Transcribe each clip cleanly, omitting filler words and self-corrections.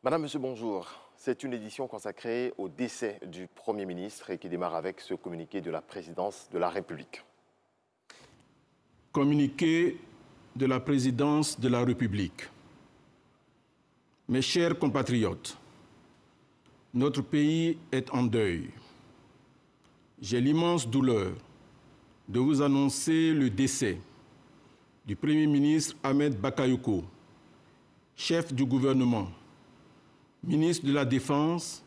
Madame, Monsieur, bonjour. C'est une édition consacrée au décès du Premier ministre et qui démarre avec ce communiqué de la présidence de la République. Communiqué de la présidence de la République. Mes chers compatriotes, notre pays est en deuil. J'ai l'immense douleur de vous annoncer le décès du Premier ministre Ahmed Bakayoko, chef du gouvernement, ministre de la Défense,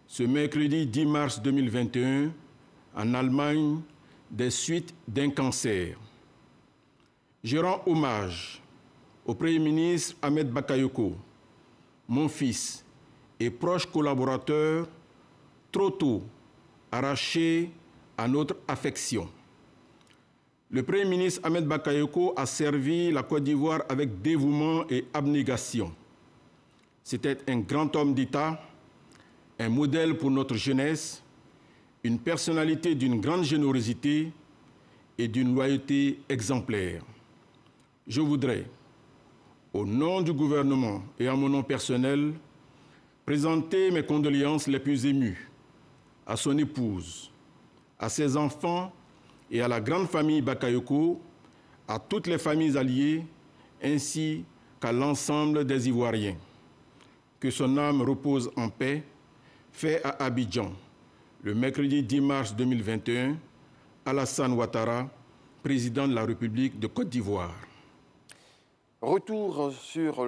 ce mercredi 10 mars 2021, en Allemagne, des suites d'un cancer. Je rends hommage au Premier ministre Ahmed Bakayoko, mon fils et proche collaborateur, trop tôt arraché à notre affection. Le Premier ministre Ahmed Bakayoko a servi la Côte d'Ivoire avec dévouement et abnégation. C'était un grand homme d'État, un modèle pour notre jeunesse, une personnalité d'une grande générosité et d'une loyauté exemplaire. Je voudrais, au nom du gouvernement et en mon nom personnel, présenter mes condoléances les plus émues à son épouse, à ses enfants et à la grande famille Bakayoko, à toutes les familles alliées, ainsi qu'à l'ensemble des Ivoiriens. Que son âme repose en paix, fait à Abidjan, le mercredi 10 mars 2021, Alassane Ouattara, président de la République de Côte d'Ivoire. Retour sur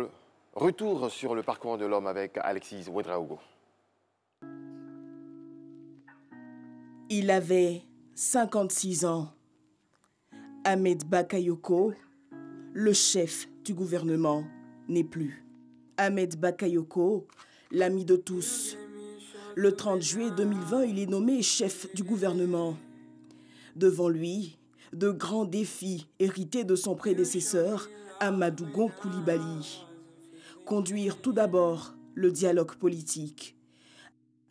le parcours de l'homme avec Alexis Ouedraogo. Il avait 56 ans. Ahmed Bakayoko, le chef du gouvernement, n'est plus. Ahmed Bakayoko, l'ami de tous. Le 30 juillet 2020, il est nommé chef du gouvernement. Devant lui, de grands défis hérités de son prédécesseur, Amadou Gon Coulibaly. Conduire tout d'abord le dialogue politique.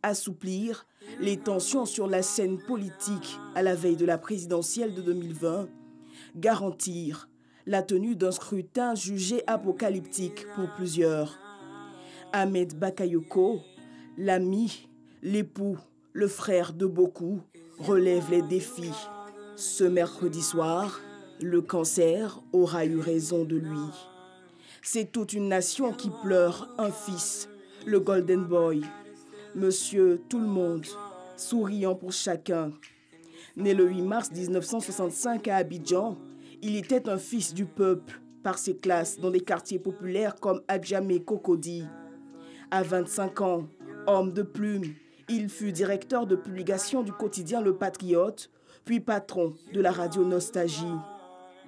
Assouplir les tensions sur la scène politique à la veille de la présidentielle de 2020. Garantir la tenue d'un scrutin jugé apocalyptique pour plusieurs. Ahmed Bakayoko, l'ami, l'époux, le frère de beaucoup, relève les défis. Ce mercredi soir, le cancer aura eu raison de lui. C'est toute une nation qui pleure un fils, le Golden Boy. Monsieur tout le monde, souriant pour chacun. Né le 8 mars 1965 à Abidjan, il était un fils du peuple, par ses classes dans des quartiers populaires comme Adjamé Cocody. À 25 ans, homme de plume, il fut directeur de publication du quotidien Le Patriote, puis patron de la radio Nostalgie.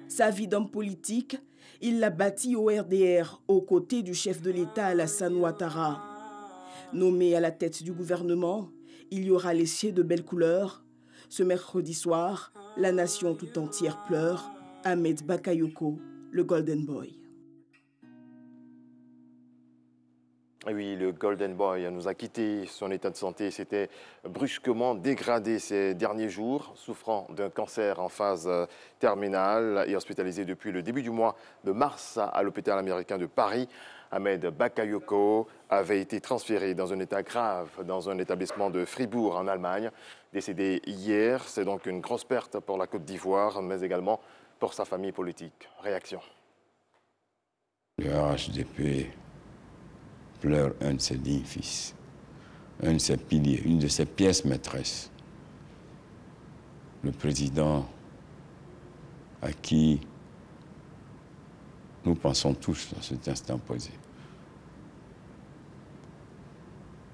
Sa vie d'homme politique, il l'a bâtie au RDR, aux côtés du chef de l'État Alassane Ouattara. Nommé à la tête du gouvernement, il y aura laissé de belles couleurs. Ce mercredi soir, la nation tout entière pleure. Ahmed Bakayoko, le Golden Boy. Oui, le Golden Boy nous a quitté. Son état de santé s'était brusquement dégradé ces derniers jours, souffrant d'un cancer en phase terminale et hospitalisé depuis le début du mois de mars à l'hôpital américain de Paris. Ahmed Bakayoko avait été transféré dans un état grave dans un établissement de Fribourg en Allemagne. Décédé hier, c'est donc une grosse perte pour la Côte d'Ivoire, mais également pour sa famille politique. Réaction. Le RHDP pleure un de ses dignes fils, un de ses piliers, une de ses pièces maîtresses. Le président à qui nous pensons tous dans cet instant posé.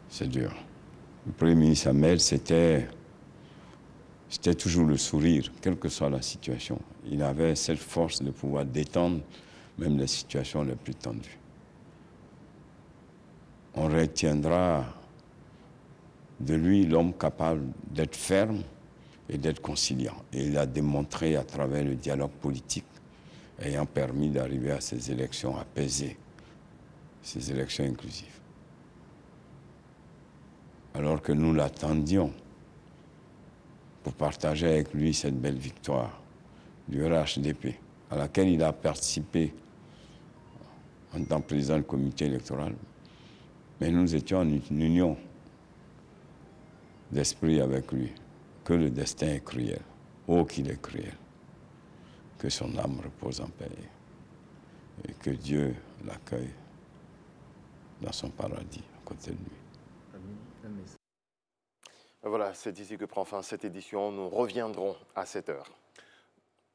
C'est dur. Le Premier ministre Ahmed, c'était toujours le sourire, quelle que soit la situation. Il avait cette force de pouvoir détendre même les situations les plus tendues. On retiendra de lui l'homme capable d'être ferme et d'être conciliant. Et il a démontré à travers le dialogue politique, ayant permis d'arriver à ces élections apaisées, ces élections inclusives. Alors que nous l'attendions pour partager avec lui cette belle victoire du RHDP, à laquelle il a participé en tant que président du comité électoral, Mais nous étions en union d'esprit avec lui. Que le destin est cruel. Oh, qu'il est cruel. Que son âme repose en paix. Et que Dieu l'accueille dans son paradis, à côté de lui. Voilà, c'est ici que prend fin cette édition. Nous reviendrons à 7 heures.